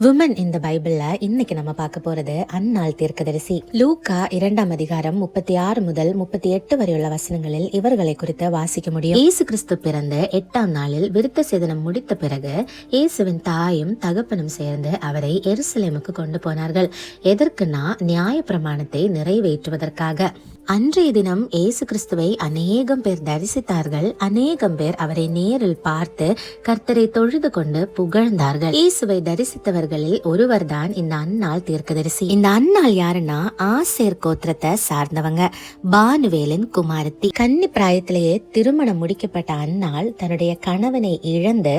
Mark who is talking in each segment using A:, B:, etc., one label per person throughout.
A: Women இந்த பைபிள்ல இன்னைக்கு நம்ம பார்க்க போறது அன்னாள் தீர்க்கதரிசி. லூக்கா 2ஆம் அதிகாரம் 36 முதல் 38 வரையுள்ள வசனங்களில் இவர்களை குறித்து வாசிக்க முடியும். இயேசு கிறிஸ்து பிறந்த 8ஆம் நாளில் விருத்த சேதனம் முடித்த பிறகு இயேசுவின் தாயும் தகப்பனும் சேர்ந்து அவரை எருசலேமுக்கு கொண்டு போனார்கள். எதற்குனா நியாய பிரமாணத்தை நிறைவேற்றுவதற்காக. அன்றைய தினம் இயேசு கிறிஸ்துவை அநேகம் பேர் தரிசித்தார்கள். அநேகம் பேர் அவரை நேரில் பார்த்து கர்த்தரை தொழுது கொண்டு புகழ்ந்தார்கள். இயேசுவை தரிசித்தவர்களில் ஒருவர் தான் இந்த அன்னாள் தீர்க்கதரிசி. இந்த அன்னாள் யாருன்னா ஆசேர் கோத்திரத்தை சார்ந்தவங்க. பானுவேலின் குமாரத்தி. கன்னி பிராயத்திலேயே திருமணம் முடிக்கப்பட்ட அன்னாள் தன்னுடைய கணவனை இழந்து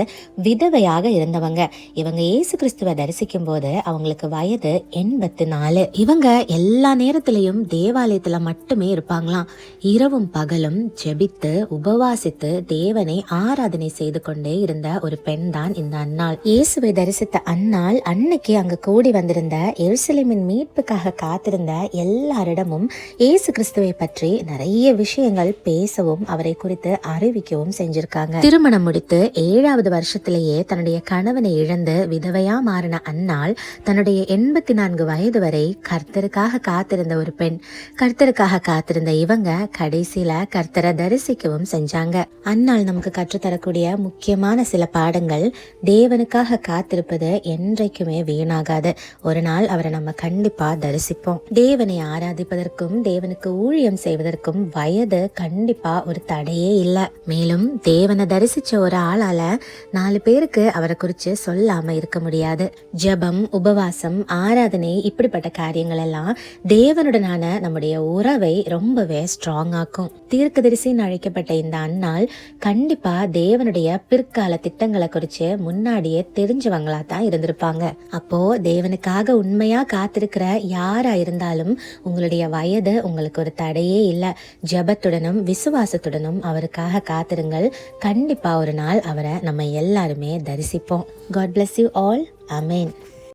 A: விதவையாக இருந்தவங்க. இவங்க இயேசு கிறிஸ்துவை தரிசிக்கும் போது அவங்களுக்கு வயது 84. இவங்க எல்லா நேரத்திலையும் தேவாலயத்துல மட்டும் இருப்பாங்களாம். இரவும் பகலும் ஜெபித்து உபவாசித்து தேவனை ஆராதனை செய்து கொண்டே இருந்த ஒரு பெண் தான் இந்த அன்னாள். இயேசுவை தரிசித்த அன்னாள் அன்னைக்கு அங்கு கூடி வந்திருந்த எருசலேமின் மீட்புக்காக காத்திருந்த எல்லாரிடமும் இயேசு கிறிஸ்துவை பற்றி நிறைய விஷயங்கள் பேசவும் அவரை குறித்து அறிவிக்கவும் செஞ்சிருக்காங்க. திருமணம் முடித்து 7வது வருஷத்திலேயே தன்னுடைய கணவனை இழந்து விதவையா மாறின அன்னாள் தன்னுடைய 84 வயது வரை கர்த்தருக்காக காத்திருந்த ஒரு பெண். கர்த்தருக்காக காத்திருந்த இவங்க கடைசியில கர்த்தரை தரிசிக்கவும் செஞ்சாங்க. அன்னாள் நமக்கு கற்றுத்தரக்கூடிய முக்கியமான சில பாடங்கள்: தேவனுக்காக காத்திருப்பது என்றைக்குமே வீணாகாது. ஒரு நாள் அவரை நம்ம கண்டிப்பா தரிசிப்போம். தேவனை ஆராதிப்பதற்கும் தேவனுக்கு ஊழியம் செய்வதற்கும் வயது கண்டிப்பா ஒரு தடையே இல்லை. மேலும் தேவனை தரிசிச்ச ஒரு ஆளால 4 பேருக்கு அவரை குறிச்சு சொல்லாம இருக்க முடியாது. ஜெபம், உபவாசம், ஆராதனை இப்படிப்பட்ட காரியங்கள் எல்லாம் தேவனுடனான நம்முடைய உறவை ரொம்பவே ஸ்ட்ராங் ஆக்கும். தீர்க்கதரிசின்னு அழைக்கப்பட்ட இந்த அன்னாள் கண்டிப்பா தேவனுடைய பிற்கால திட்டங்களை குறிச்சு முன்னாடியே தெரிஞ்சவங்களா தான் இருந்திருப்பாங்க. அப்போ தேவனுக்காக உண்மையா காத்திருக்கிற யாரா இருந்தாலும் உங்களுடைய வயது உங்களுக்கு ஒரு தடையே இல்லை. ஜெபத்துடனும் விசுவாசத்துடனும் அவருக்காக காத்திருங்கள். கண்டிப்பா ஒரு நாள் அவரை நம்ம எல்லாருமே தரிசிப்போம். God bless you all. Amen.